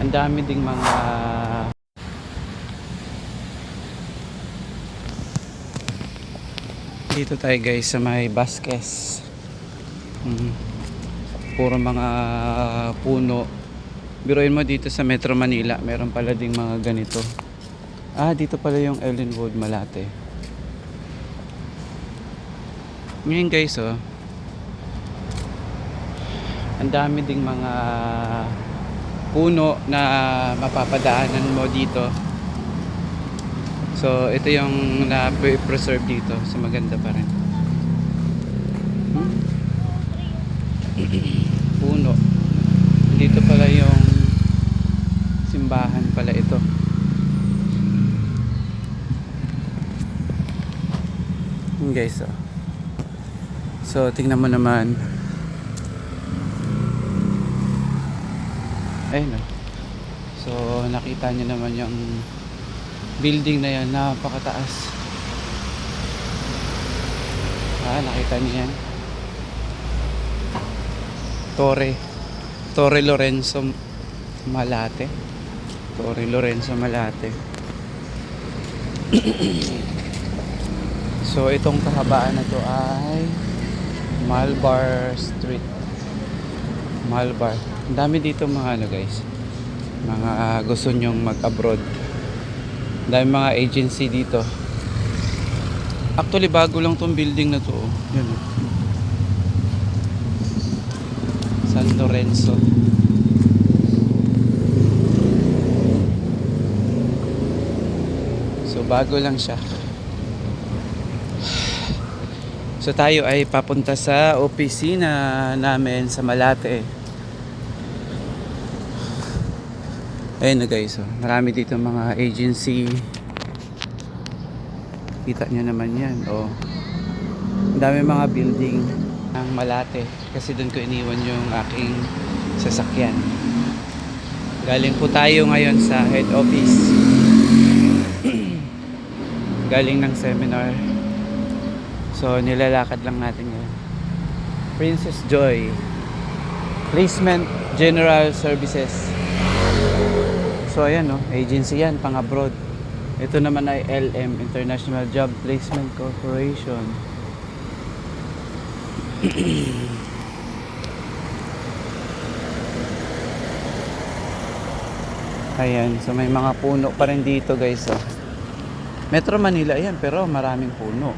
Ang dami ding mga dito tayo guys sa may Vasquez. Puro mga puno. Biruin mo dito sa Metro Manila, meron pala ding mga ganito. Dito pala yung Ellenwood, Malate. Ngayon guys, ang dami ding mga puno na mapapadaanan mo dito. So ito yung na-preserve dito, so maganda pa rin. Puno. Dito pala yung simbahan pala ito. Guys, so tingnan mo naman. Ayun, so nakita niyo naman yung building na yan, napakataas. Nakita niyo yan, Torre Lorenzo Malate. Torre Lorenzo Malate. So itong kahabaan na to ay Malbar Street. Malbar. Ang dami dito mga guys, mga gusto nyong mag-abroad. Ang dami mga agency dito. Actually bago lang tong building na to. Yan, San Lorenzo. So bago lang siya. So tayo ay papunta sa opisina namin sa Malate. Ayun na guys, marami dito mga agency. Kita nyo naman yan. Ang dami mga building ng Malate. Kasi doon ko iniwan yung aking sasakyan. Galing po tayo ngayon sa head office. Galing ng seminar. So nilalakad lang natin yun. Princess Joy Placement General Services. So ayan, agency yan, pang abroad. Ito naman ay LM, International Job Placement Corporation. Ayan, so may mga puno pa rin dito guys. Metro Manila yan, pero maraming puno.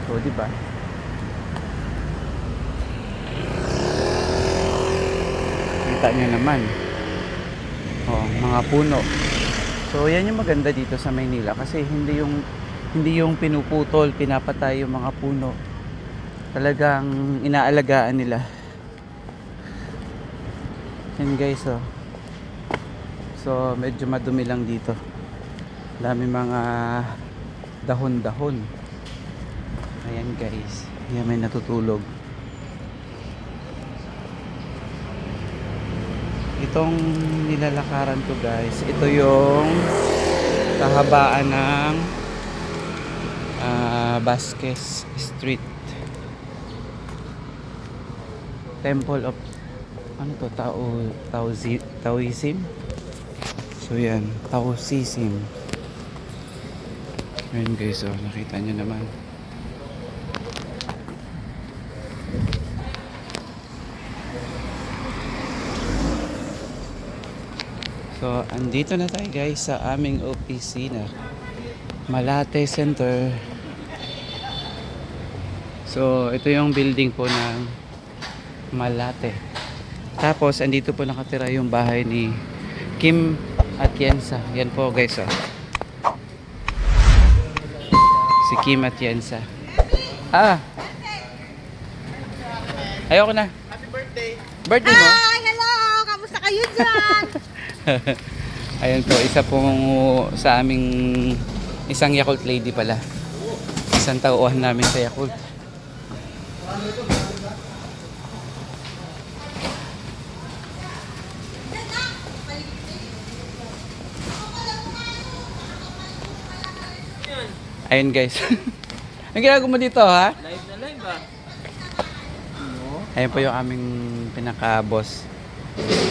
So di ba? Kita nyo naman. Mga puno. So yan yung maganda dito sa Maynila kasi hindi yung pinuputol, pinapatay yung mga puno. Talagang inaalagaan nila. Yan guys, so medyo madumi lang dito. Dami mga dahon-dahon. Ayan guys, yan may natutulog. Itong nilalakaran ko guys, ito yung kahabaan ng Vasquez Street. Temple of Taoism. So yan, Taoism. Ayan guys, nakita nyo naman. So, andito na tayo guys sa aming opisina. Malate Center. So, ito yung building po ng Malate. Tapos, andito po nakatira yung bahay ni Kim Atienza. Yan po guys, si Kim Atienza. Ayoko na. Happy birthday! Birthday mo? Hi! Hello! Kamusta kayo dyan? Ayan po, isa pong sa aming isang Yakult lady pala. Isang tauhan namin sa Yakult. Ayun guys. Ang ginagawa mo dito ha? Live na live ah. Ayun po yung aming pinaka-boss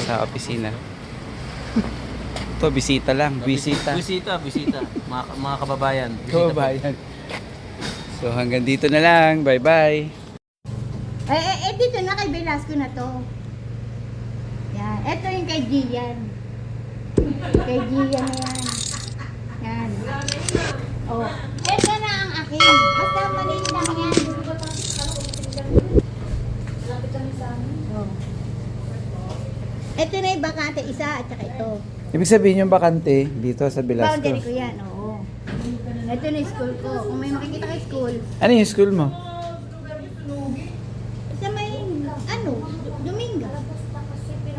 sa opisina. Ito, bisita lang. Bisita. Bisita. Mga kababayan. Bisita po. Kababayan. So hanggang dito na lang. Bye-bye. Dito na kay Velasco na to. Yan. Ito yung kay Gian. Kay Gian na yan. Yan. Oh. Ito na ang akin. Basta maliit lang yan. Oh. Ito na yung bakante isa at saka ito. Ibig sabihin yung bakante dito sa Velasco. Boundary ko yan, oo. Ito na yung school ko. Kung may makikita kay school, Ano yung school mo? sa may, ano, Dominga.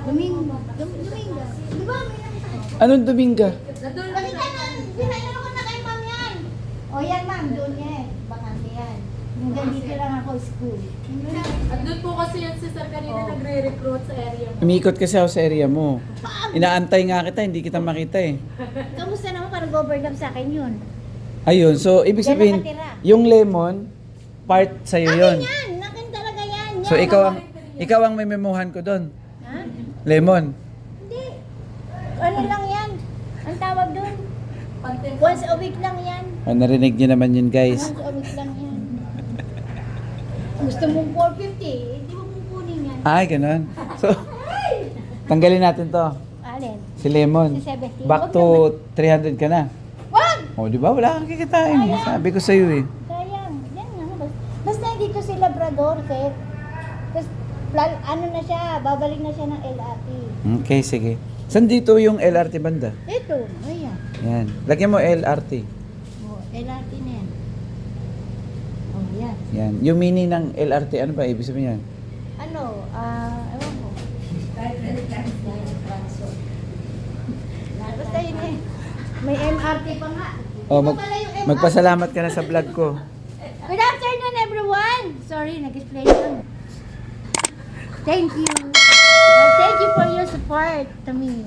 Dominga. Dominga. Di ba? May nakita ko. Anong Dominga? Nakita na, pinailan ko na kay ma'am yan. O yan ma'am, doon yan. Bakante yan. Hanggang dito lang ako school. At doon po kasi yan si Sir kanina nagre-recruit sa area mo. Umikot kasi ako sa area mo. Inaantay nga kita, hindi kita makita eh. Kamusta naman parang overlap sa akin yun? Ayun, so ibig Diyan sabihin, nakatira. yung lemon, part sa'yo yun. Akin yan! Akin talaga yan! Yan. So ikaw ang may memohan ko doon. Ha? Lemon. Hindi. Ano lang yan? Ang tawag doon? Content. Once a week lang yan. O, narinig niyo naman yun guys. Once a week lang yan. Gusto mong 450, hindi mo kukunin yan. Ay, ganun. So, tanggalin natin to. Alin? Si Lemon. Si 17. Back Wag to 300 ka na. Wag! O, di ba? Wala kang kikitain. Eh. Sabi ko sa'yo eh. Sayang. Yan nga. Basta hindi ko si Labrador, sir. Tapos, ano na siya, babalik na siya ng LRT. Okay, sige. Saan dito yung LRT banda? Ito, ayan. Yan. Lagyan mo LRT. Oh, LRT na yan. Oh, yan. Yan. Yung meaning ng LRT, ano ba? Ibig sabihin yan? Ano, ewan ko. Basta yun eh. May MRT pa nga. O, Ito pala yung MRT. magpasalamat ka na sa vlog ko. Good afternoon, everyone! Sorry, nag-explain lang. Thank you. Well, thank you for your support to me.